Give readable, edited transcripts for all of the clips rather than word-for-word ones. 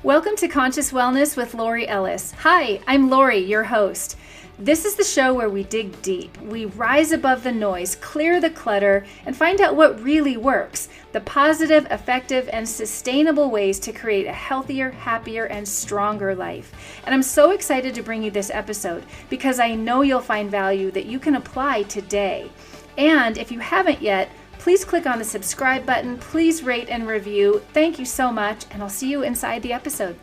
Welcome to Conscious Wellness with Lori Ellis. Hi, I'm Lori, your host. This is the show where we dig deep. We rise above the noise, clear the clutter, and find out what really works. The positive, effective, and sustainable ways to create a healthier, happier, and stronger life. And I'm so excited to bring you this episode because I know you'll find value that you can apply today. And if you haven't yet, please click on the subscribe button. Please rate and review. Thank you so much, and I'll see you inside the episode.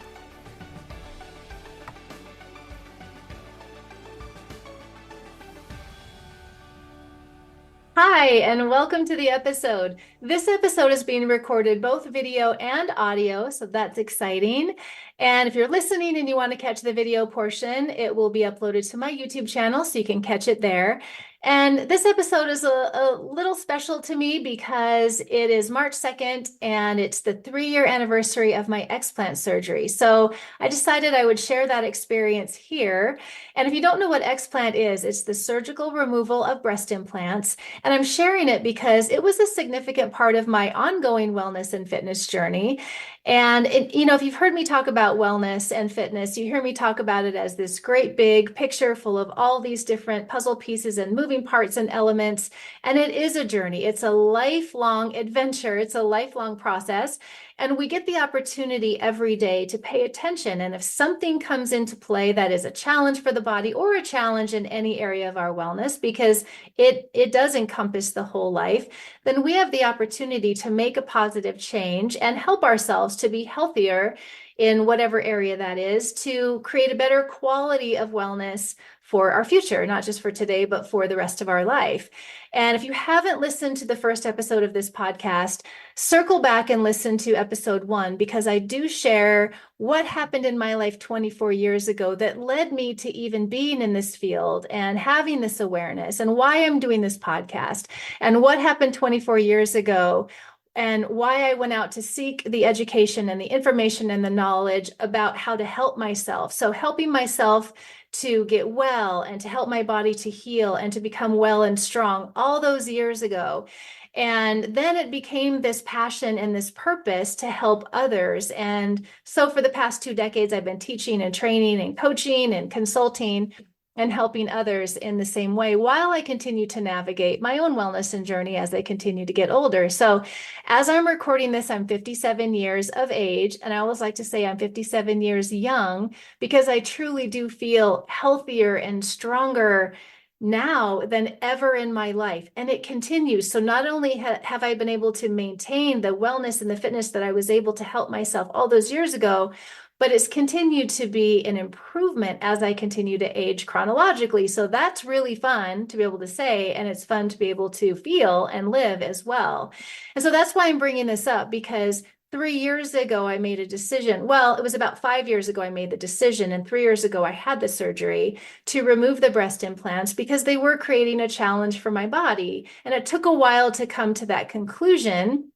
Hi, and welcome to the episode. This episode is being recorded both video and audio, so that's exciting. And if you're listening and you want to catch the video portion, it will be uploaded to my YouTube channel, so you can catch it there. And this episode is a little special to me because it is March 2nd and it's the 3-year anniversary of my explant surgery. So I decided I would share that experience here. And if you don't know what explant is, it's the surgical removal of breast implants. And I'm sharing it because it was a significant part of my ongoing wellness and fitness journey. And if you've heard me talk about wellness and fitness, you hear me talk about it as this great big picture full of all these different puzzle pieces and moving parts and elements. And it is a journey. It's a lifelong adventure. It's a lifelong process. And we get the opportunity every day to pay attention. And if something comes into play that is a challenge for the body or a challenge in any area of our wellness, because it does encompass the whole life, then we have the opportunity to make a positive change and help ourselves to be healthier in whatever area that is, to create a better quality of wellness for our future, not just for today, but for the rest of our life. And if you haven't listened to the first episode of this podcast, circle back and listen to episode 1, because I do share what happened in my life 24 years ago that led me to even being in this field and having this awareness, and why I'm doing this podcast, and what happened 24 years ago, and why I went out to seek the education and the information and the knowledge about how to help myself. So helping myself to get well and to help my body to heal and to become well and strong all those years ago. And then it became this passion and this purpose to help others. And so for the past 2 decades, I've been teaching and training and coaching and consulting and helping others in the same way, while I continue to navigate my own wellness and journey as I continue to get older. So as I'm recording this, I'm 57 years of age. And I always like to say I'm 57 years young, because I truly do feel healthier and stronger now than ever in my life. And it continues. So not only have I been able to maintain the wellness and the fitness that I was able to help myself all those years ago, but it's continued to be an improvement as I continue to age chronologically. So that's really fun to be able to say, and it's fun to be able to feel and live as well. And so that's why I'm bringing this up, because 3 years ago, I made a decision. Well, it was about 5 years ago, I made the decision. And 3 years ago, I had the surgery to remove the breast implants because they were creating a challenge for my body. And it took a while to come to that conclusion,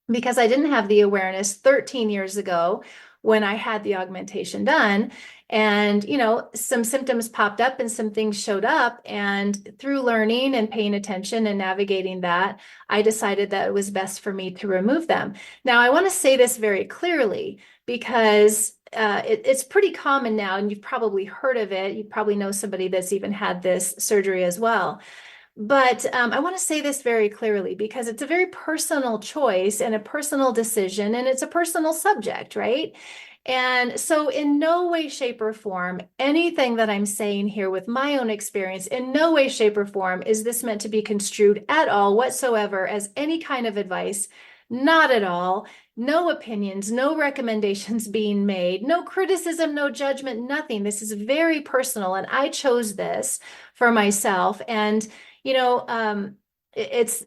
because I didn't have the awareness 13 years ago when I had the augmentation done. And, some symptoms popped up and some things showed up. And through learning and paying attention and navigating that, I decided that it was best for me to remove them. Now, I want to say this very clearly, because it's pretty common now, and you've probably heard of it. You probably know somebody that's even had this surgery as well. But I want to say this very clearly, because it's a very personal choice and a personal decision, and it's a personal subject, right? And so in no way, shape, or form, anything that I'm saying here with my own experience, in no way, shape, or form is this meant to be construed at all whatsoever as any kind of advice. Not at all. No opinions, no recommendations being made, no criticism, no judgment, nothing. This is very personal, and I chose this for myself. And it's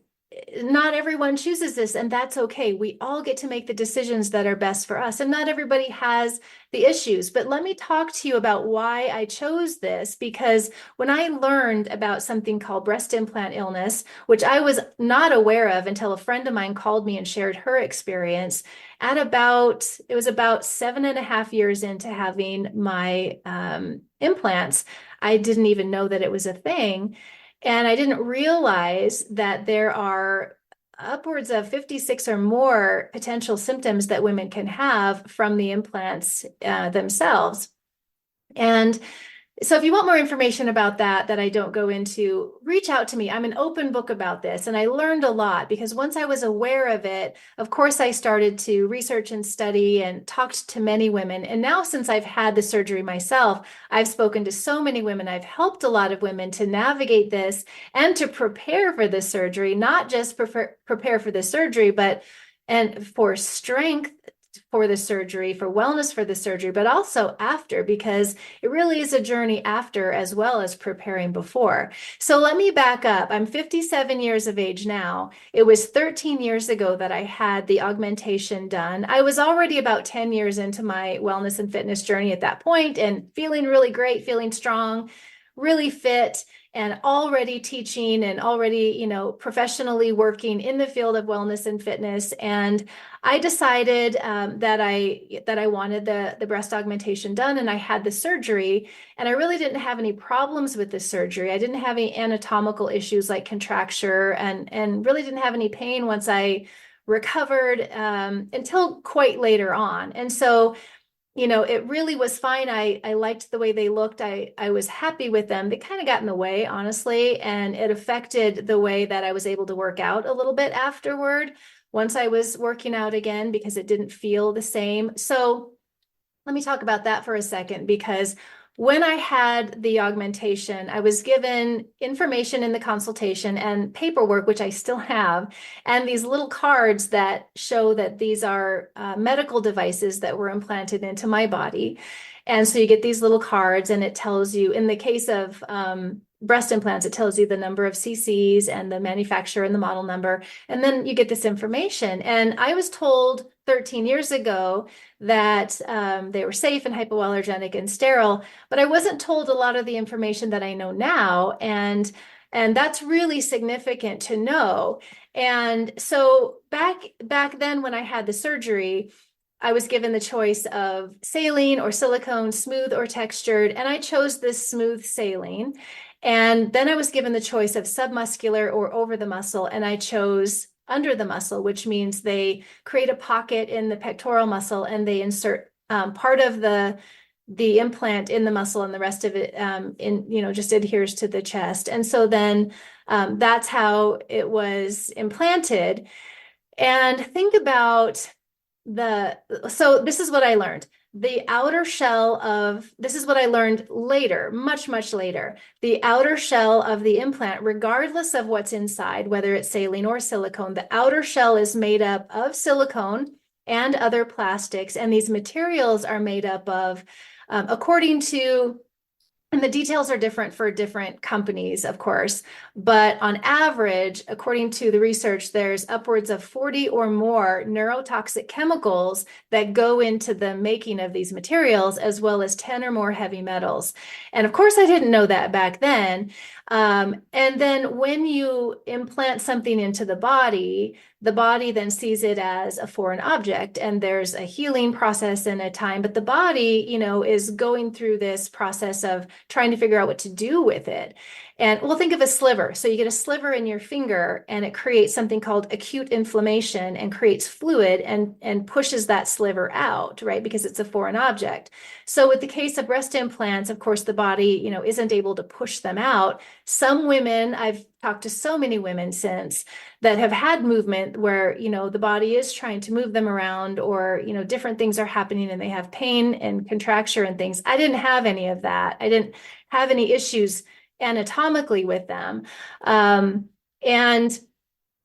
not everyone chooses this, and that's okay. We all get to make the decisions that are best for us, and not everybody has the issues. But let me talk to you about why I chose this, because when I learned about something called breast implant illness, which I was not aware of until a friend of mine called me and shared her experience it was about 7.5 years into having my implants. I didn't even know that it was a thing. And I didn't realize that there are upwards of 56 or more potential symptoms that women can have from the implants themselves. And so if you want more information about that I don't go into, reach out to me. I'm an open book about this. And I learned a lot because once I was aware of it, of course, I started to research and study and talked to many women. And now since I've had the surgery myself, I've spoken to so many women. I've helped a lot of women to navigate this and to prepare for the surgery, not just prepare for the surgery, but and for strength for the surgery, for wellness for the surgery, but also after, because it really is a journey after as well as preparing before. So let me back up. I'm 57 years of age now. It was 13 years ago that I had the augmentation done. I was already about 10 years into my wellness and fitness journey at that point and feeling really great, feeling strong, really fit, and already teaching and already, professionally working in the field of wellness and fitness. And I decided that I wanted the breast augmentation done, and I had the surgery, and I really didn't have any problems with the surgery. I didn't have any anatomical issues like contracture, and really didn't have any pain once I recovered until quite later on. And so it really was fine. I liked the way they looked. I was happy with them. They kind of got in the way, honestly, and it affected the way that I was able to work out a little bit afterward once I was working out again because it didn't feel the same. So let me talk about that for a second, because when I had the augmentation, I was given information in the consultation and paperwork, which I still have, and these little cards that show that these are medical devices that were implanted into my body. And so you get these little cards, and it tells you, in the case of breast implants, it tells you the number of cc's and the manufacturer and the model number. And then you get this information. And I was told 13 years ago that they were safe and hypoallergenic and sterile, but I wasn't told a lot of the information that I know now. And that's really significant to know. And so back then when I had the surgery, I was given the choice of saline or silicone, smooth or textured, and I chose this smooth saline. And then I was given the choice of submuscular or over the muscle, and I chose under the muscle, which means they create a pocket in the pectoral muscle and they insert part of the implant in the muscle, and the rest of it just adheres to the chest. And so then that's how it was implanted. And think about so this is what I learned. The outer shell of, this is what I learned later, much, much later. The outer shell of the implant, regardless of what's inside, whether it's saline or silicone, the outer shell is made up of silicone and other plastics. And these materials are made up of, according to, and the details are different for different companies, of course, but on average, according to the research, there's upwards of 40 or more neurotoxic chemicals that go into the making of these materials, as well as 10 or more heavy metals. And of course, I didn't know that back then. And then when you implant something into the body then sees it as a foreign object, and there's a healing process and a time, but the body, is going through this process of trying to figure out what to do with it. And we'll think of a sliver. So you get a sliver in your finger, and it creates something called acute inflammation and creates fluid and pushes that sliver out, right? Because it's a foreign object. So with the case of breast implants, of course, the body, isn't able to push them out. Some women, I've talked to so many women since, that have had movement where, the body is trying to move them around, or, different things are happening and they have pain and contracture and things. I didn't have any of that. I didn't have any issues anatomically with them.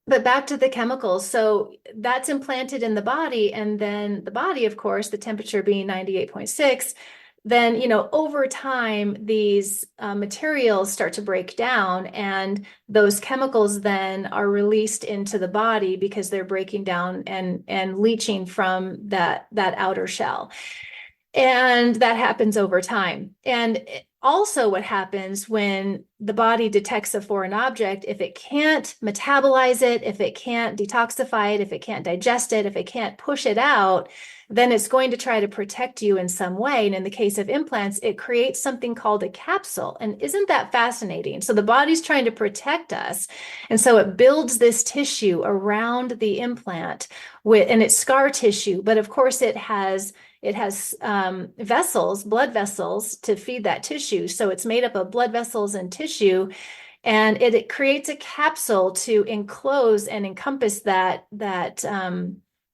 But back to the chemicals. So that's implanted in the body, and then the body, of course, the temperature being 98.6, then, over time, these materials start to break down, and those chemicals then are released into the body because they're breaking down and leaching from that outer shell. And that happens over time. And also what happens when the body detects a foreign object, if it can't metabolize it, if it can't detoxify it, if it can't digest it, if it can't push it out, then it's going to try to protect you in some way. And in the case of implants, it creates something called a capsule. And isn't that fascinating? So the body's trying to protect us. And so it builds this tissue around the implant and it's scar tissue. But of course, it has vessels, blood vessels to feed that tissue. So it's made up of blood vessels and tissue, and it creates a capsule to enclose and encompass that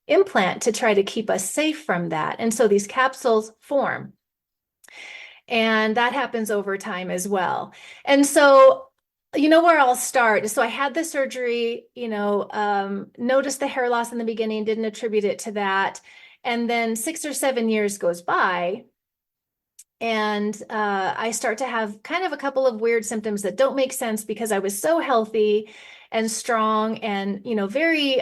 implant to try to keep us safe from that. And so these capsules form, and that happens over time as well. And so where I'll start. So I had the surgery, noticed the hair loss in the beginning, didn't attribute it to that. And then 6 or 7 years goes by, and I start to have kind of a couple of weird symptoms that don't make sense because I was so healthy and strong and, very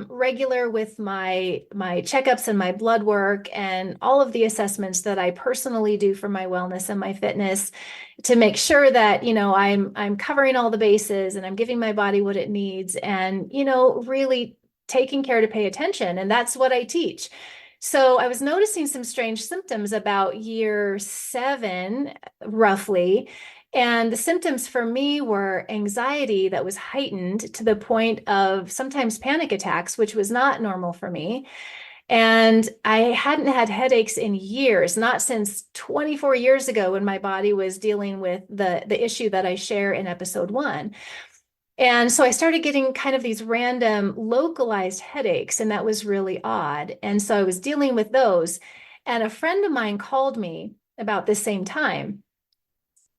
regular with my checkups and my blood work and all of the assessments that I personally do for my wellness and my fitness to make sure that, I'm covering all the bases and I'm giving my body what it needs and, really taking care to pay attention. And that's what I teach. So I was noticing some strange symptoms about year 7, roughly. And the symptoms for me were anxiety that was heightened to the point of sometimes panic attacks, which was not normal for me. And I hadn't had headaches in years, not since 24 years ago when my body was dealing with the issue that I share in episode 1. And so I started getting kind of these random localized headaches, and that was really odd. And so I was dealing with those. And a friend of mine called me about this same time.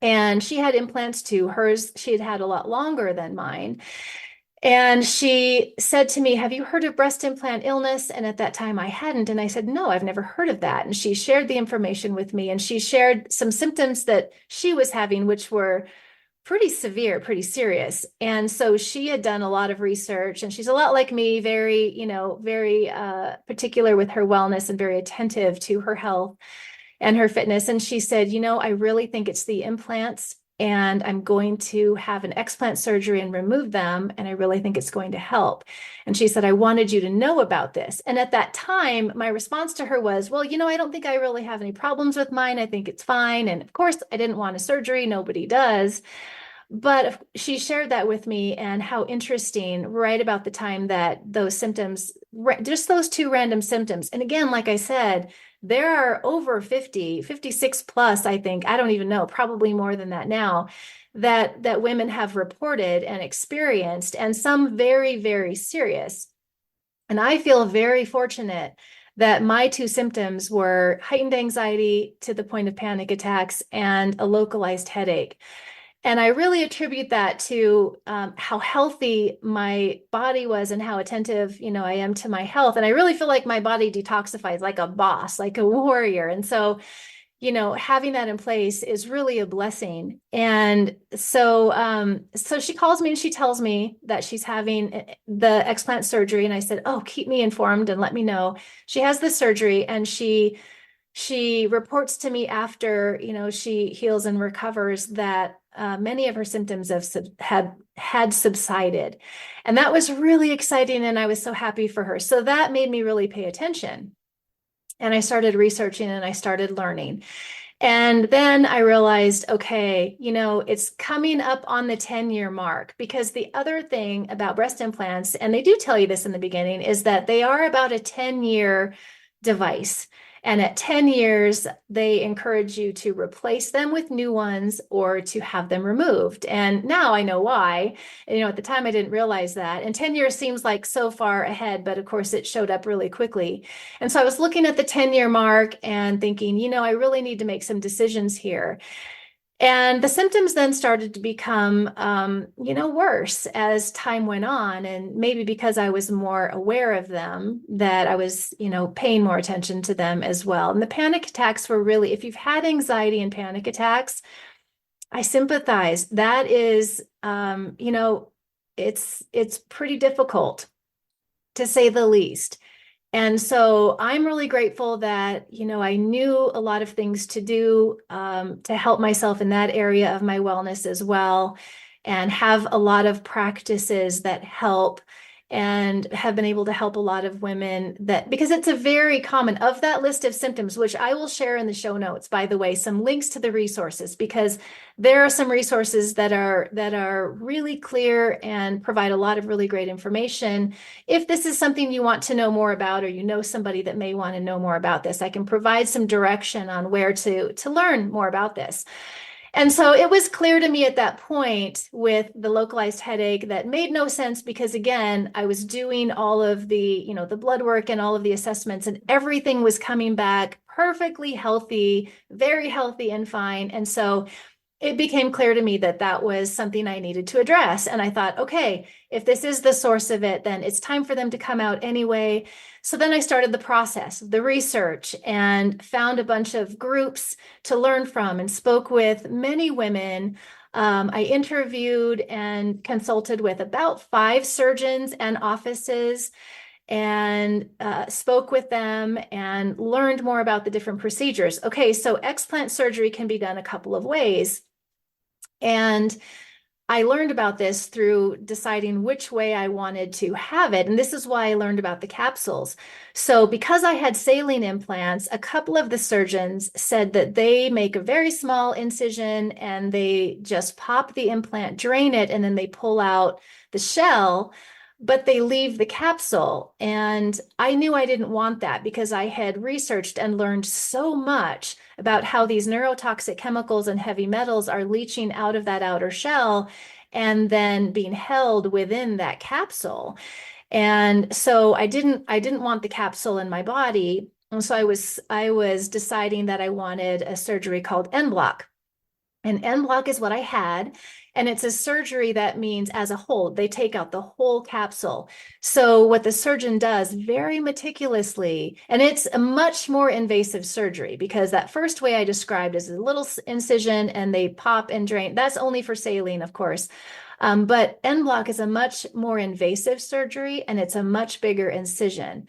And she had implants too. Hers, she had had a lot longer than mine. And she said to me, "Have you heard of breast implant illness?" And at that time I hadn't. And I said, "No, I've never heard of that." And she shared the information with me, and she shared some symptoms that she was having, which were pretty severe, pretty serious. And so she had done a lot of research, and she's a lot like me, very, very particular with her wellness and very attentive to her health and her fitness. And she said, "I really think it's the implants, and I'm going to have an explant surgery and remove them. And I really think it's going to help." And she said, "I wanted you to know about this." And at that time, my response to her was, "Well, I don't think I really have any problems with mine. I think it's fine." And of course, I didn't want a surgery. Nobody does. But she shared that with me, and how interesting, right about the time that those symptoms, just those 2 random symptoms. And again, like I said, there are over 50, 56 plus, I think, I don't even know, probably more than that now, that women have reported and experienced, and some very, very serious. And I feel very fortunate that my 2 symptoms were heightened anxiety to the point of panic attacks and a localized headache. And I really attribute that to how healthy my body was and how attentive, I am to my health. And I really feel like my body detoxifies like a boss, like a warrior. And so, having that in place is really a blessing. And so she calls me and she tells me that she's having the explant surgery. And I said, "Oh, keep me informed and let me know." She has the surgery, and she reports to me after, she heals and recovers, that many of her symptoms had subsided. And that was really exciting. And I was so happy for her. So that made me really pay attention. And I started researching and I started learning. And then I realized, okay, it's coming up on the 10-year mark, because the other thing about breast implants, and they do tell you this in the beginning, is that they are about a 10-year device. And at 10 years, they encourage you to replace them with new ones or to have them removed. And now I know why. At the time, I didn't realize that. And 10 years seems like so far ahead, but of course, it showed up really quickly. And so I was looking at the 10-year mark and thinking, I really need to make some decisions here. And the symptoms then started to become, worse as time went on. And maybe because I was more aware of them, that I was, paying more attention to them as well. And the panic attacks were really, if you've had anxiety and panic attacks, I sympathize. That is, it's pretty difficult, to say the least. And so I'm really grateful that, I knew a lot of things to do to help myself in that area of my wellness as well, and have a lot of practices that help, and have been able to help a lot of women, that because it's a very common, of that list of symptoms, which I will share in the show notes, by the way, some links to the resources, because there are some resources that are really clear and provide a lot of really great information. If this is something you want to know more about, or you know somebody that may want to know more about this, I can provide some direction on where to learn more about this. And so it was clear to me at that point with the localized headache that made no sense, because again, I was doing all of the blood work and all of the assessments, and everything was coming back perfectly healthy, very healthy and fine. And so it became clear to me that that was something I needed to address. And I thought, okay, if this is the source of it, then it's time for them to come out anyway. So then I started the process, the research, and found a bunch of groups to learn from, and spoke with many women. I interviewed and consulted with about 5 surgeons and offices, and spoke with them and learned more about the different procedures. Okay, so explant surgery can be done a couple of ways. And I learned about this through deciding which way I wanted to have it. And this is why I learned about the capsules. So because I had saline implants, a couple of the surgeons said that they make a very small incision and they just pop the implant, drain it, and then they pull out the shell, but they leave the capsule. And I knew I didn't want that, because I had researched and learned so much about how these neurotoxic chemicals and heavy metals are leaching out of that outer shell and then being held within that capsule. And so I didn't want the capsule in my body. And so I was deciding that I wanted a surgery called en bloc. And en bloc is what I had. And it's a surgery that means as a whole, they take out the whole capsule. So what the surgeon does very meticulously, and it's a much more invasive surgery, because that first way I described is a little incision and they pop and drain. That's only for saline, of course. But en bloc is a much more invasive surgery, and it's a much bigger incision.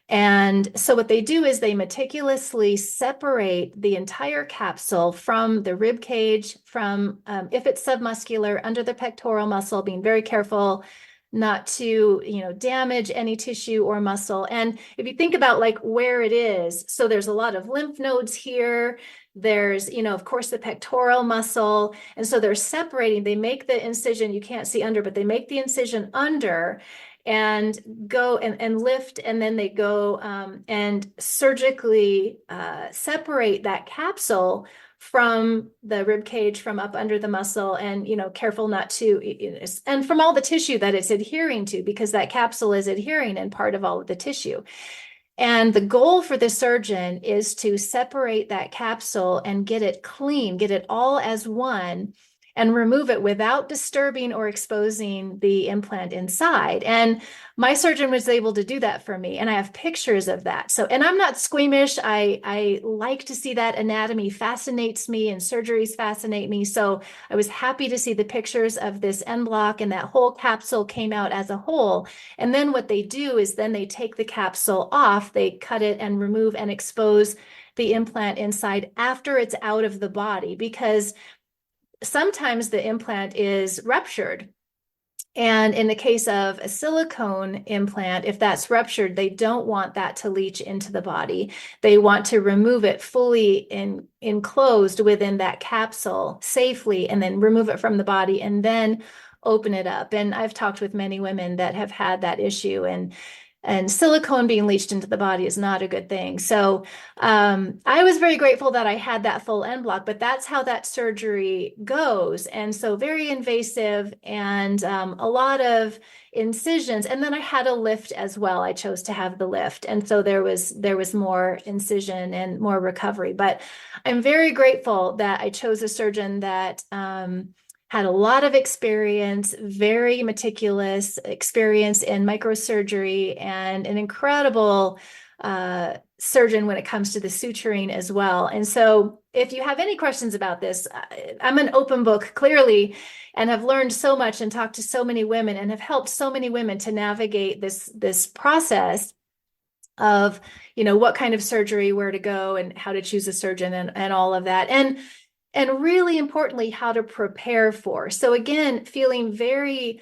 And so what they do is they meticulously separate the entire capsule from the rib cage, from if it's submuscular, under the pectoral muscle, being very careful not to, damage any tissue or muscle. And if you think about like where it is, so there's a lot of lymph nodes here. There's, of course, the pectoral muscle. And so they're separating, they make the incision, you can't see under, but they make the incision under and go and lift, and then they go and surgically separate that capsule from the rib cage, from up under the muscle, and careful not to, and from all the tissue that it's adhering to, because that capsule is adhering in part of all of the tissue. And the goal for the surgeon is to separate that capsule and get it clean, get it all as one, and remove it without disturbing or exposing the implant inside. And my surgeon was able to do that for me. And I have pictures of that. So, and I'm not squeamish. I like to see that. Anatomy fascinates me and surgeries fascinate me. So I was happy to see the pictures of this en bloc, and that whole capsule came out as a whole. And then what they do is then they take the capsule off, they cut it and remove and expose the implant inside after it's out of the body, because sometimes the implant is ruptured. And in the case of a silicone implant, if that's ruptured, they don't want that to leach into the body. They want to remove it fully enclosed within that capsule safely, and then remove it from the body and then open it up. And I've talked with many women that have had that issue, and silicone being leached into the body is not a good thing. So I was very grateful that I had that full en bloc, but that's how that surgery goes. And so very invasive, and a lot of incisions. And then I had a lift as well. I chose to have the lift. And so there was more incision and more recovery. But I'm very grateful that I chose a surgeon that had a lot of experience, very meticulous experience in microsurgery, and an incredible surgeon when it comes to the suturing as well. And so if you have any questions about this, I'm an open book, clearly, and have learned so much and talked to so many women and have helped so many women to navigate this process. of, what kind of surgery, where to go, and how to choose a surgeon, and all of that. And really importantly, how to prepare for. So again, feeling very,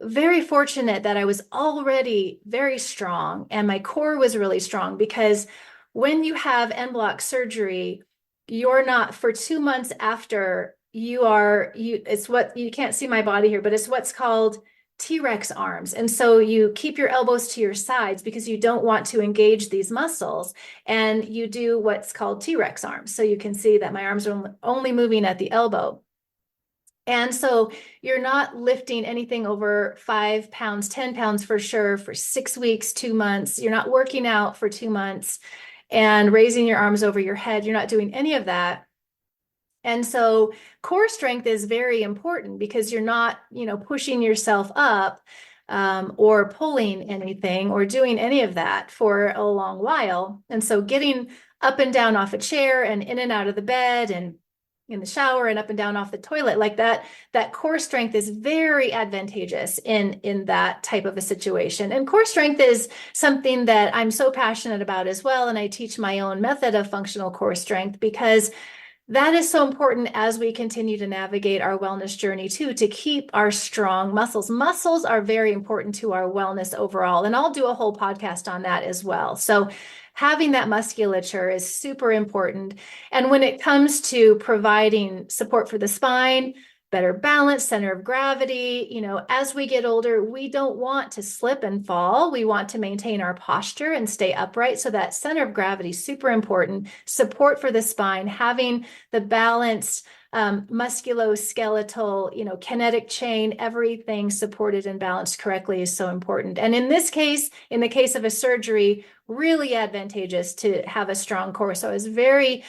very fortunate that I was already very strong and my core was really strong, because when you have en bloc surgery, you're not, for 2 months after, it's what, you can't see my body here, but it's what's called T-Rex arms. And so you keep your elbows to your sides because you don't want to engage these muscles. And you do what's called T-Rex arms. So you can see that my arms are only moving at the elbow. And so you're not lifting anything over 5 pounds, 10 pounds for sure, for 6 weeks, 2 months. You're not working out for 2 months and raising your arms over your head. You're not doing any of that. And so core strength is very important because you're not, pushing yourself up, or pulling anything or doing any of that for a long while. And so getting up and down off a chair and in and out of the bed and in the shower and up and down off the toilet like that, that core strength is very advantageous in that type of a situation. And core strength is something that I'm so passionate about as well. And I teach my own method of functional core strength because that is so important as we continue to navigate our wellness journey too, to keep our strong muscles. Muscles are very important to our wellness overall, and I'll do a whole podcast on that as well. So having that musculature is super important. And when it comes to providing support for the spine, better balance, center of gravity, as we get older, we don't want to slip and fall. We want to maintain our posture and stay upright. So that center of gravity is super important. Support for the spine, having the balanced musculoskeletal, kinetic chain, everything supported and balanced correctly is so important. And in this case, in the case of a surgery, really advantageous to have a strong core. So I was very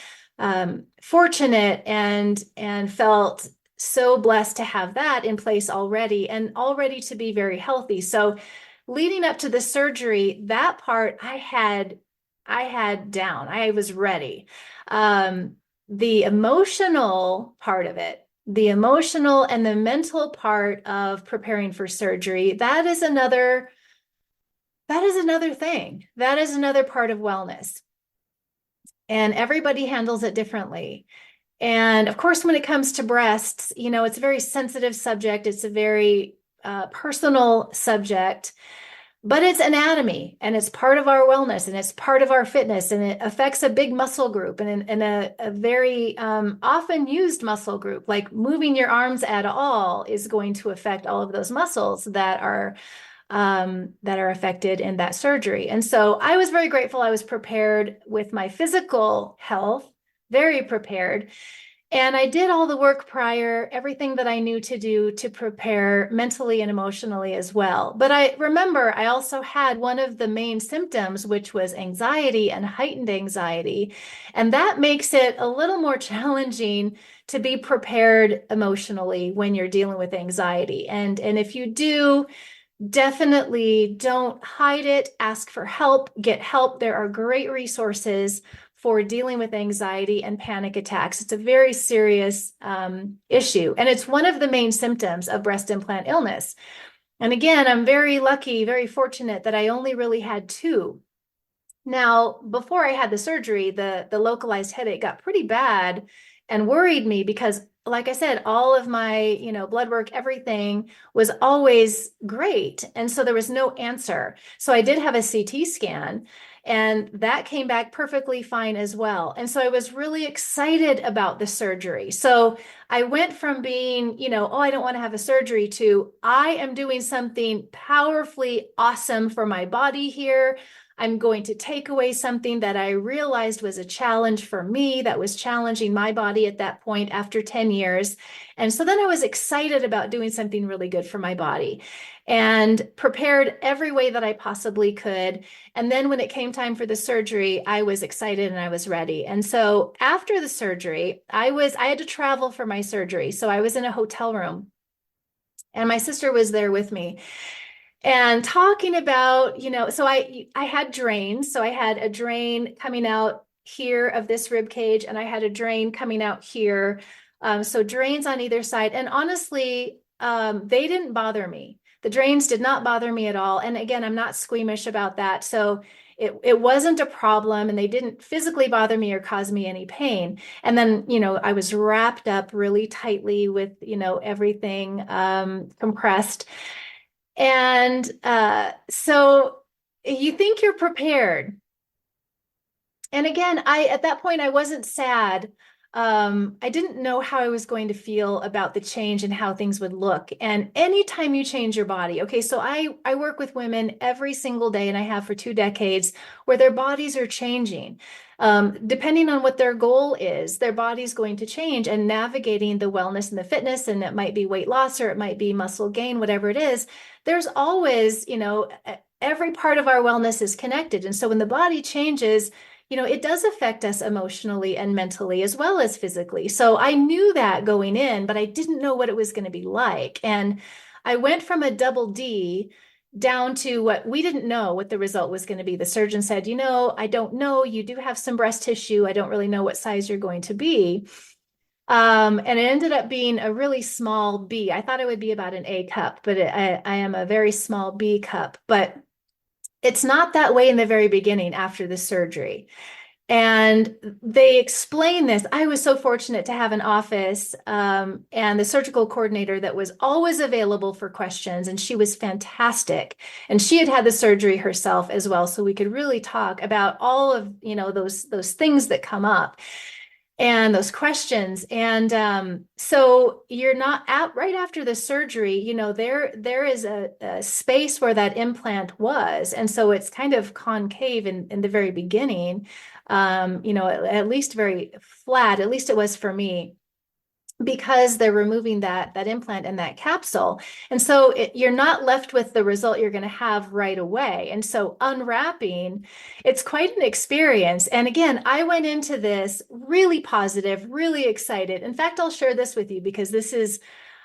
fortunate and felt so blessed to have that in place already and already to be very healthy. So leading up to the surgery, that part I had down. I was ready. The emotional part of it, the emotional and the mental part of preparing for surgery, that is another thing. That is another part of wellness. And everybody handles it differently. And of course, when it comes to breasts, it's a very sensitive subject. It's a very personal subject, but it's anatomy and it's part of our wellness and it's part of our fitness, and it affects a big muscle group and a very often used muscle group. Like moving your arms at all is going to affect all of those muscles that are affected in that surgery. And so I was very grateful. I was prepared with my physical health, very prepared. And I did all the work prior, everything that I knew to do to prepare mentally and emotionally as well. But I remember I also had one of the main symptoms, which was anxiety and heightened anxiety. And that makes it a little more challenging to be prepared emotionally when you're dealing with anxiety. And if you do, definitely don't hide it. Ask for help, get help. There are great resources for dealing with anxiety and panic attacks. It's a very serious issue. And it's one of the main symptoms of breast implant illness. And again, I'm very lucky, very fortunate that I only really had two. Now, before I had the surgery, the localized headache got pretty bad and worried me because, like I said, all of my, blood work, everything was always great. And so there was no answer. So I did have a CT scan and that came back perfectly fine as well. And so I was really excited about the surgery. So I went from being, oh, I don't want to have a surgery, to I am doing something powerfully awesome for my body here. I'm going to take away something that I realized was a challenge for me, that was challenging my body at that point after 10 years. And so then I was excited about doing something really good for my body and prepared every way that I possibly could. And then when it came time for the surgery, I was excited and I was ready. And so after the surgery, I had to travel for my surgery. So I was in a hotel room and my sister was there with me. And talking about, so I had drains. So I had a drain coming out here of this rib cage, and I had a drain coming out here. So drains on either side. And honestly, they didn't bother me. The drains did not bother me at all. And again, I'm not squeamish about that. So it wasn't a problem, and they didn't physically bother me or cause me any pain. And then, I was wrapped up really tightly with, everything compressed. And so you think you're prepared. And again, at that point I wasn't sad. I didn't know how I was going to feel about the change and how things would look. And anytime you change your body, okay, so I work with women every single day, and I have for 2 decades, where their bodies are changing. Depending on what their goal is, their body's going to change, and navigating the wellness and the fitness, and it might be weight loss or it might be muscle gain, whatever it is, there's always, every part of our wellness is connected. And so when the body changes, it does affect us emotionally and mentally as well as physically. So I knew that going in, but I didn't know what it was going to be like. And I went from a double D down to what we didn't know what the result was going to be. The surgeon said, I don't know. You do have some breast tissue. I don't really know what size you're going to be. And it ended up being a really small B. I thought it would be about an A cup, but I am a very small B cup. But it's not that way in the very beginning after the surgery. And they explain this. I was so fortunate to have an office and the surgical coordinator that was always available for questions. And she was fantastic. And she had had the surgery herself as well. So we could really talk about all of, those things that come up and those questions. And so you're not out right after the surgery, there is a space where that implant was. And so it's kind of concave in the very beginning, at least very flat, at least it was for me, because they're removing that implant and that capsule. And so you're not left with the result you're going to have right away. And so unwrapping, it's quite an experience. And again, I went into this really positive, really excited. In fact, I'll share this with you because this is,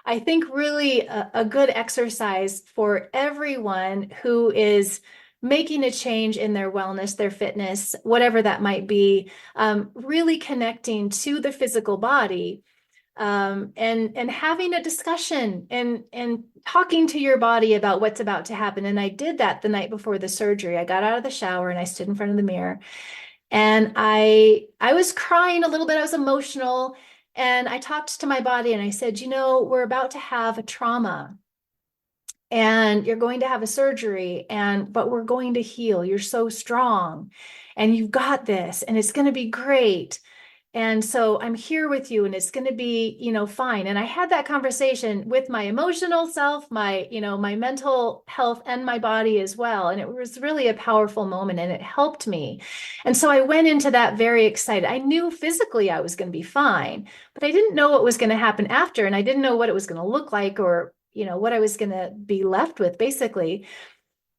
I think, really a good exercise for everyone who is making a change in their wellness, their fitness, whatever that might be, really connecting to the physical body. And having a discussion and talking to your body about what's about to happen. And I did that the night before the surgery. I got out of the shower and I stood in front of the mirror, and I was crying a little bit. I was emotional, and I talked to my body and I said, we're about to have a trauma, and you're going to have a surgery, but we're going to heal. You're so strong, and you've got this, and it's going to be great. And so I'm here with you, and it's going to be, fine. And I had that conversation with my emotional self, my mental health, and my body as well. And it was really a powerful moment, and it helped me. And so I went into that very excited. I knew physically I was going to be fine, but I didn't know what was going to happen after. And I didn't know what it was going to look like, or, what I was going to be left with, basically.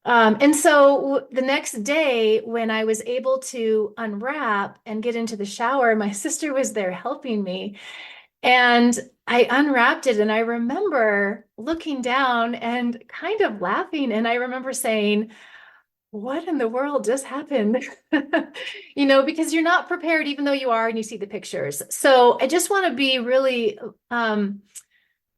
And so the next day, when I was able to unwrap and get into the shower, my sister was there helping me. And I unwrapped it, and I remember looking down and kind of laughing. And I remember saying, what in the world just happened? Because you're not prepared, even though you are, and you see the pictures. So I just want to be really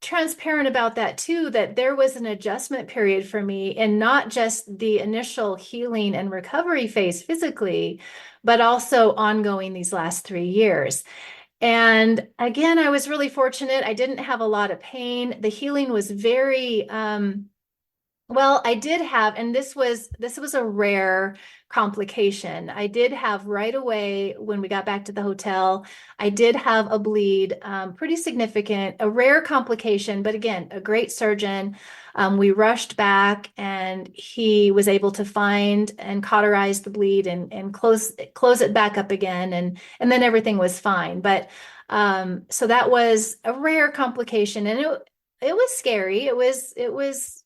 transparent about that too, that there was an adjustment period for me, and not just the initial healing and recovery phase physically, but also ongoing these last 3 years. And again, I was really fortunate. I didn't have a lot of pain. The healing was very, well, I did have, and this was a rare complication. I did have right away when we got back to the hotel, I did have a bleed, pretty significant, a rare complication, but again, a great surgeon. We rushed back, and he was able to find and cauterize the bleed and close it back up again, and then everything was fine. But so that was a rare complication, and it was scary. It was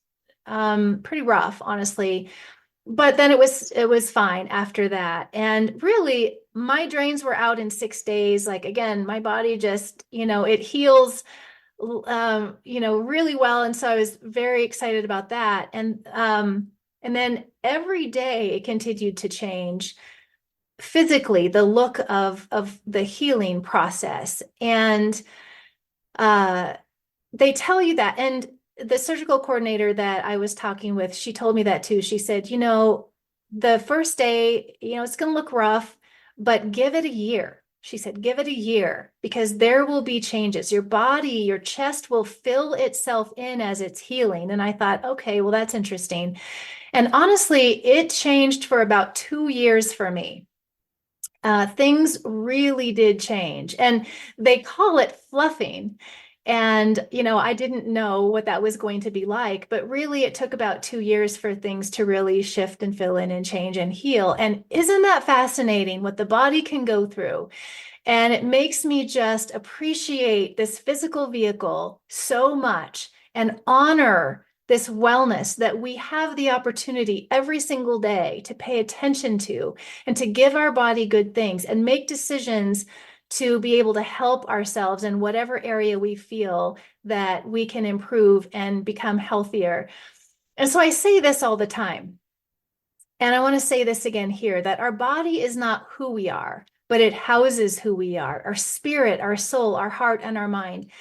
pretty rough, honestly. But then it was fine after that. And really, my drains were out in 6 days. Like, again, my body just, it heals, really well. And so I was very excited about that. And then every day it continued to change physically, the look of the healing process. And they tell you that. And the surgical coordinator that I was talking with, she told me that too. She said, the first day, it's going to look rough, but give it a year. She said, give it a year because there will be changes. Your body, your chest will fill itself in as it's healing. And I thought, okay, well, that's interesting. And honestly, it changed for about 2 years for me. Things really did change. And they call it fluffing. And, I didn't know what that was going to be like, but really it took about 2 years for things to really shift and fill in and change and heal. And isn't that fascinating what the body can go through? And it makes me just appreciate this physical vehicle so much and honor this wellness that we have the opportunity every single day to pay attention to and to give our body good things and make decisions to be able to help ourselves in whatever area we feel that we can improve and become healthier. And so I say this all the time. And I want to say this again here, that our body is not who we are, but it houses who we are, our spirit, our soul, our heart, and our mind.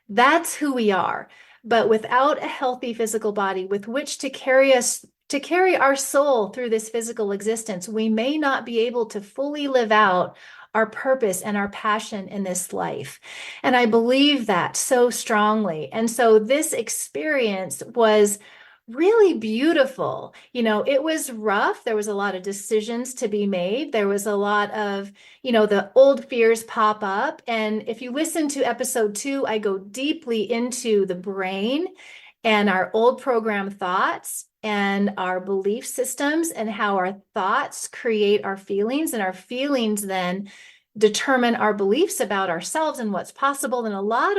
That's who we are. But without a healthy physical body with which to carry our soul through this physical existence, we may not be able to fully live out our purpose and our passion in this life. And I believe that so strongly. And so this experience was really beautiful. It was rough. There was a lot of decisions to be made. There was a lot of, the old fears pop up. And if you listen to episode 2, I go deeply into the brain and our old program thoughts and our belief systems and how our thoughts create our feelings, and our feelings then determine our beliefs about ourselves and what's possible. And a lot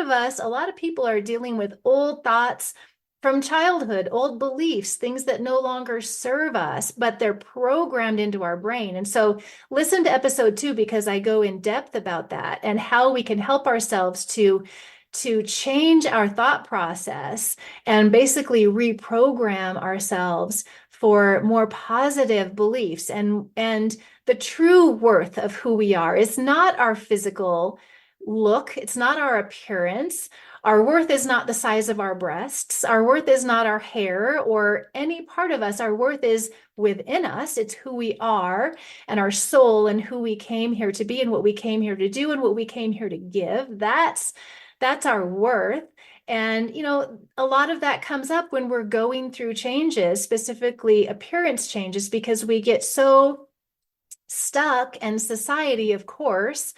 of people are dealing with old thoughts from childhood, old beliefs, things that no longer serve us, but they're programmed into our brain. And so listen to episode 2 because I go in depth about that and how we can help ourselves to change our thought process and basically reprogram ourselves for more positive beliefs. And the true worth of who we are is not our physical look, it's not our appearance. Our worth is not the size of our breasts. Our worth is not our hair or any part of us. Our worth is within us. It's who we are and our soul and who we came here to be and what we came here to do and what we came here to give. That's our worth. And, a lot of that comes up when we're going through changes, specifically appearance changes, because we get so stuck in society, of course.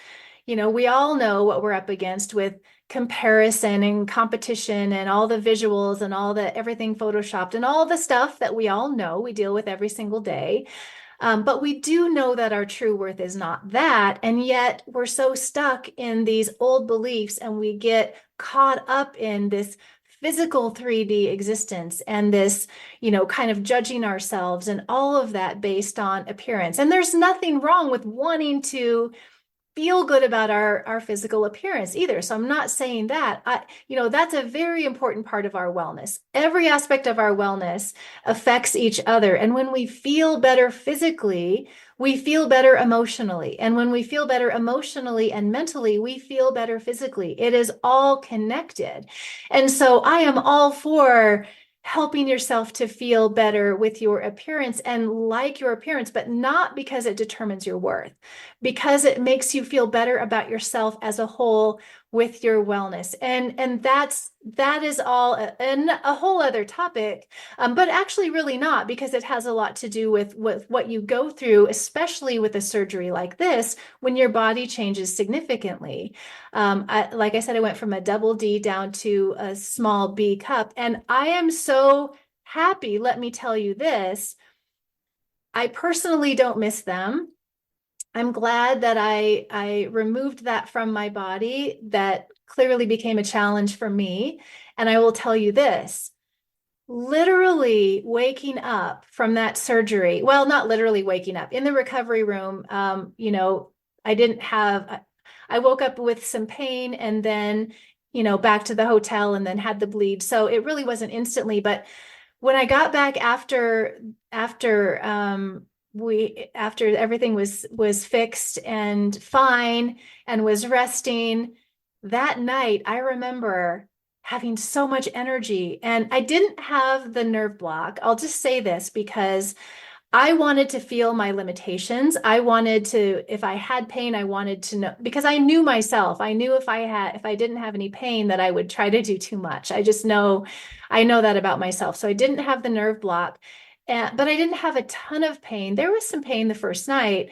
We all know what we're up against with comparison and competition and all the visuals and all the everything photoshopped and all the stuff that we all know we deal with every single day. But we do know that our true worth is not that. And yet we're so stuck in these old beliefs and we get caught up in this physical 3D existence and this, kind of judging ourselves and all of that based on appearance. And there's nothing wrong with wanting to feel good about our physical appearance either. So I'm not saying that. That's a very important part of our wellness. Every aspect of our wellness affects each other. And when we feel better physically, we feel better emotionally. And when we feel better emotionally and mentally, we feel better physically. It is all connected. And so I am all for helping yourself to feel better with your appearance and like your appearance, but not because it determines your worth, because it makes you feel better about yourself as a whole with your wellness. And that is all a whole other topic, but actually really not, because it has a lot to do with what you go through, especially with a surgery like this, when your body changes significantly. Like I said, I went from a double D down to a small B cup, and I am so happy. Let me tell you this. I personally don't miss them. I'm glad that I removed that from my body. That clearly became a challenge for me. And I will tell you this, literally waking up from that surgery, well, not literally waking up, in the recovery room, I woke up with some pain and then, back to the hotel and then had the bleed. So it really wasn't instantly, but when I got back after everything was fixed and fine and was resting, that night I remember having so much energy, and I didn't have the nerve block. I'll just say this because I wanted to feel my limitations. I wanted to, if I had pain, I wanted to know, because I knew myself. I knew if I didn't have any pain, that I would try to do too much. I know that about myself. So I didn't have the nerve block, but I didn't have a ton of pain. There was some pain the first night.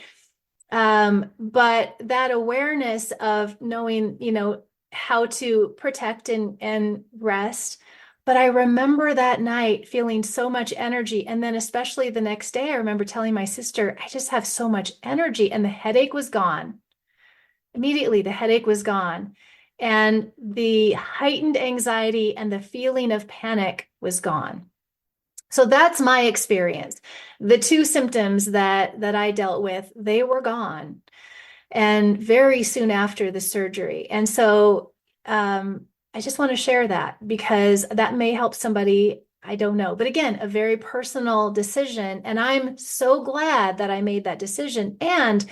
But that awareness of knowing, how to protect and rest. But I remember that night feeling so much energy. And then, especially the next day, I remember telling my sister, I just have so much energy. And the headache was gone. Immediately, the headache was gone. And the heightened anxiety and the feeling of panic was gone. So that's my experience. The two symptoms that I dealt with, they were gone, and very soon after the surgery. And so I just want to share that because that may help somebody. I don't know. But again, a very personal decision. And I'm so glad that I made that decision. And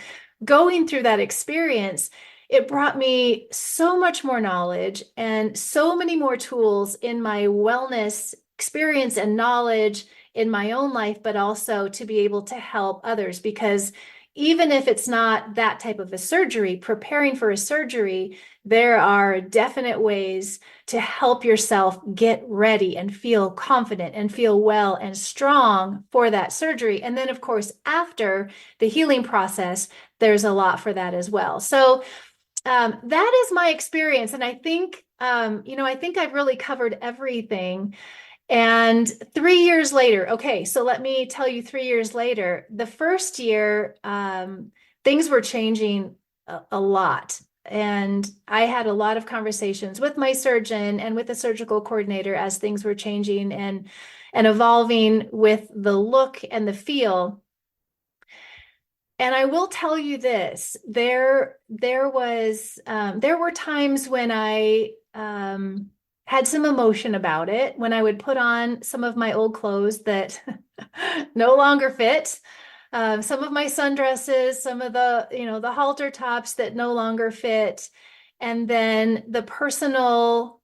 going through that experience, it brought me so much more knowledge and so many more tools in my wellness experience and knowledge in my own life, but also to be able to help others. Because even if it's not that type of a surgery, preparing for a surgery, there are definite ways to help yourself get ready and feel confident and feel well and strong for that surgery. And then, of course, after the healing process, there's a lot for that as well. So that is my experience. And I think, I think I've really covered everything. And 3 years later, okay, so let me tell you 3 years later, the first year, things were changing a lot. And I had a lot of conversations with my surgeon and with the surgical coordinator as things were changing and evolving with the look and the feel. And I will tell you this, there were times when I had some emotion about it, when I would put on some of my old clothes that no longer fit, some of my sundresses, some of the halter tops that no longer fit, and then the personal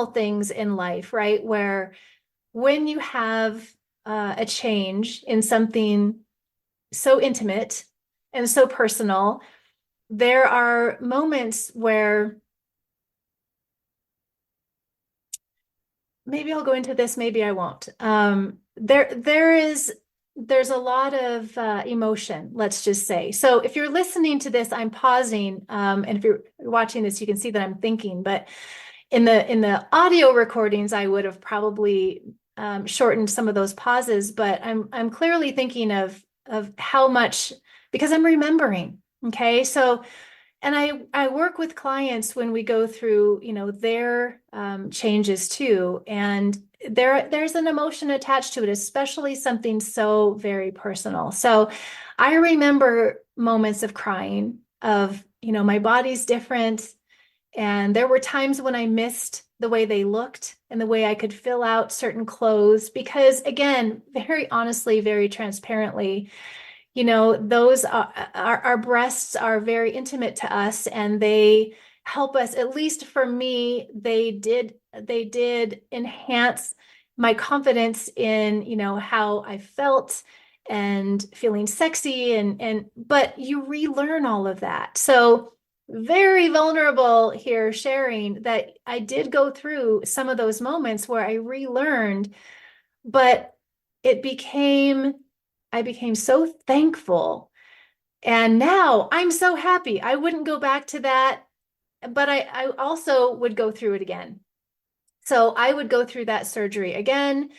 things in life, right? Where when you have a change in something so intimate and so personal, there are moments where maybe I'll go into this, maybe I won't. There's a lot of emotion, let's just say. So if you're listening to this, I'm pausing, and if you're watching this, you can see that I'm thinking. But in the audio recordings, I would have probably shortened some of those pauses. But I'm clearly thinking of how much, because I'm remembering. Okay, so. And I work with clients when we go through, their changes too. And there's an emotion attached to it, especially something so very personal. So I remember moments of crying, of, my body's different. And there were times when I missed the way they looked and the way I could fill out certain clothes, because again, very honestly, very transparently, those our breasts are very intimate to us, and they help us, at least for me, they did enhance my confidence in, how I felt and feeling sexy, but you relearn all of that. So very vulnerable here, sharing that I did go through some of those moments where I relearned, but I became so thankful. And now I'm so happy. I wouldn't go back to that, but I also would go through it again. So I would go through that surgery again,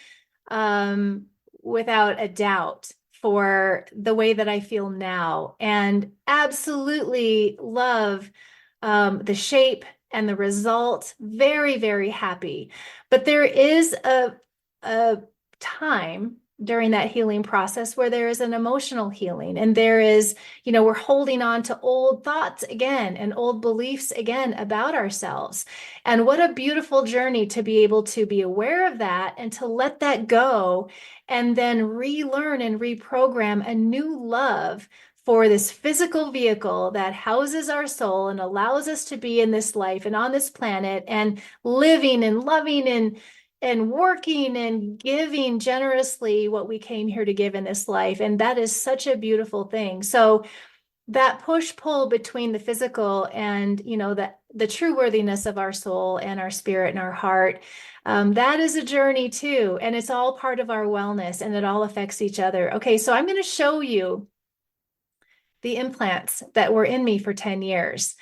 without a doubt, for the way that I feel now, and absolutely love the shape and the result. Very, very happy. But there is a time during that healing process where there is an emotional healing, and there is, we're holding on to old thoughts again and old beliefs again about ourselves. And what a beautiful journey to be able to be aware of that and to let that go, and then relearn and reprogram a new love for this physical vehicle that houses our soul and allows us to be in this life and on this planet and living and loving and working and giving generously what we came here to give in this life. And that is such a beautiful thing. So that push pull between the physical and, the true worthiness of our soul and our spirit and our heart, that is a journey too. And it's all part of our wellness, and it all affects each other. Okay, so I'm going to show you the implants that were in me for 10 years.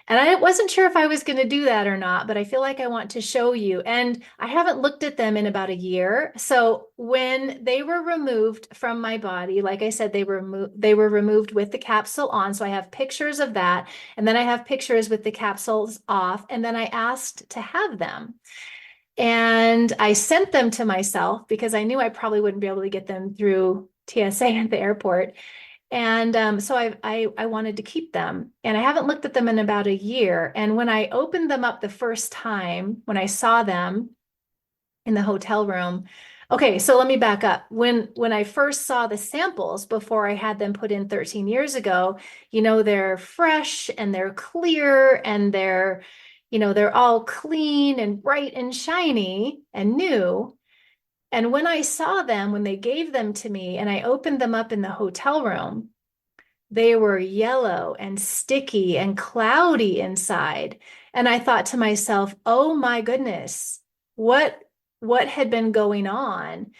And I wasn't sure if I was going to do that or not, but I feel like I want to show you. And I haven't looked at them in about a year. So when they were removed from my body, like I said, they were removed with the capsule on. So I have pictures of that. And then I have pictures with the capsules off. And then I asked to have them. And I sent them to myself because I knew I probably wouldn't be able to get them through TSA at the airport. And so I wanted to keep them, and I haven't looked at them in about a year. And when I opened them up the first time, when I saw them in the hotel room, okay, so let me back up. When I first saw the samples before I had them put in 13 years ago, they're fresh and they're clear and they're all clean and bright and shiny and new. And when I saw them, when they gave them to me and I opened them up in the hotel room, they were yellow and sticky and cloudy inside. And I thought to myself, oh my goodness, what had been going on?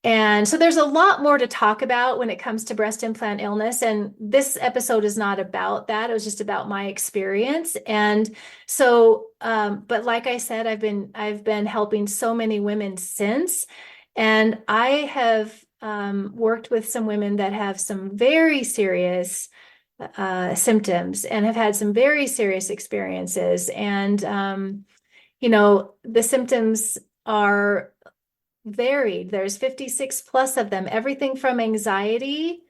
And so there's a lot more to talk about when it comes to breast implant illness. And this episode is not about that. It was just about my experience. And so, but like I said, I've been helping so many women since. And I have worked with some women that have some very serious symptoms and have had some very serious experiences. And, the symptoms are varied. There's 56 plus of them, everything from anxiety,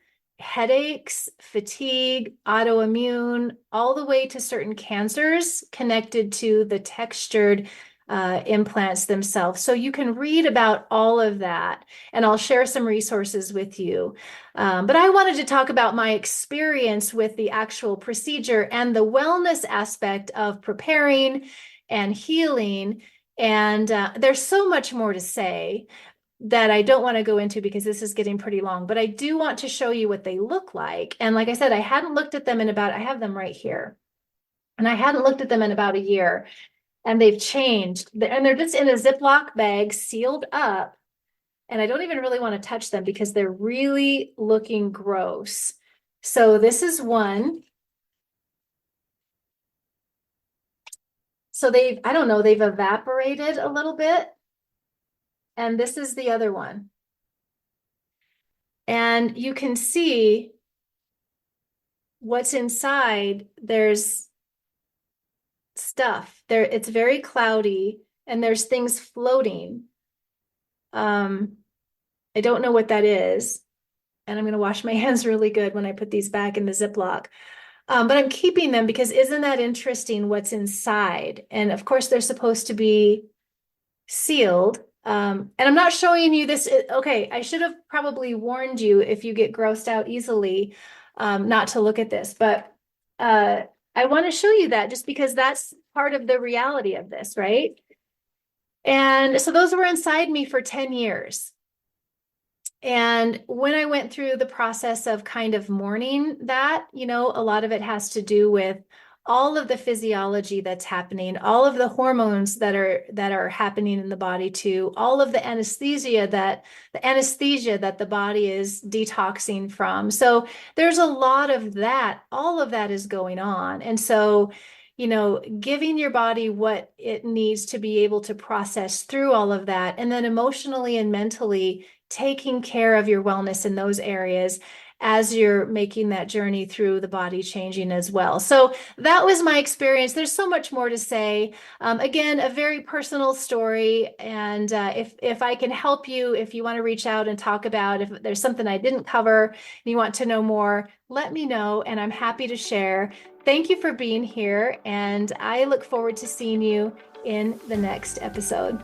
headaches, fatigue, autoimmune, all the way to certain cancers connected to the textured implants themselves. So you can read about all of that, and I'll share some resources with you. But I wanted to talk about my experience with the actual procedure and the wellness aspect of preparing and healing. And there's so much more to say that I don't want to go into because this is getting pretty long, but I do want to show you what they look like. And like I said, I hadn't looked at them I have them right here. And I hadn't looked at them in about a year, and they've changed. And they're just in a Ziploc bag, sealed up. And I don't even really want to touch them because they're really looking gross. So this is one. So I don't know, they've evaporated a little bit. And this is the other one. And you can see what's inside. There's stuff there. It's very cloudy and there's things floating. I don't know what that is. And I'm going to wash my hands really good when I put these back in the Ziploc. But I'm keeping them because isn't that interesting what's inside? And of course, they're supposed to be sealed. And I'm not showing you this. Okay, I should have probably warned you if you get grossed out easily, not to look at this. But I want to show you that just because that's part of the reality of this, right? And so those were inside me for 10 years. And when I went through the process of kind of mourning that, a lot of it has to do with all of the physiology that's happening, all of the hormones that are happening in the body too, all of the anesthesia that the body is detoxing from. So there's a lot of that. All of that is going on. And so, giving your body what it needs to be able to process through all of that, and then emotionally and mentally taking care of your wellness in those areas as you're making that journey through the body changing as well. So that was my experience. There's so much more to say. Again, a very personal story. And if I can help you, if you want to reach out and talk about if there's something I didn't cover and you want to know more, let me know, and I'm happy to share. Thank you for being here, and I look forward to seeing you in the next episode.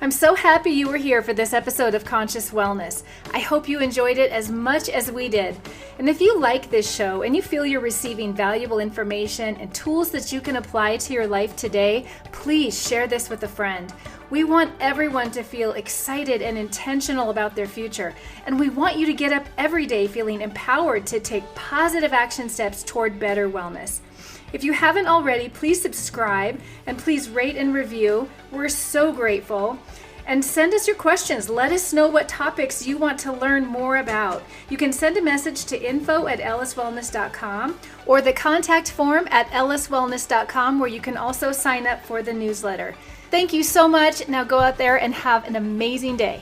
I'm so happy you were here for this episode of Conscious Wellness. I hope you enjoyed it as much as we did. And if you like this show and you feel you're receiving valuable information and tools that you can apply to your life today, please share this with a friend. We want everyone to feel excited and intentional about their future. And we want you to get up every day feeling empowered to take positive action steps toward better wellness. If you haven't already, please subscribe and please rate and review. We're so grateful. And send us your questions. Let us know what topics you want to learn more about. You can send a message to info@elliswellness.com or the contact form at elliswellness.com, where you can also sign up for the newsletter. Thank you so much. Now go out there and have an amazing day.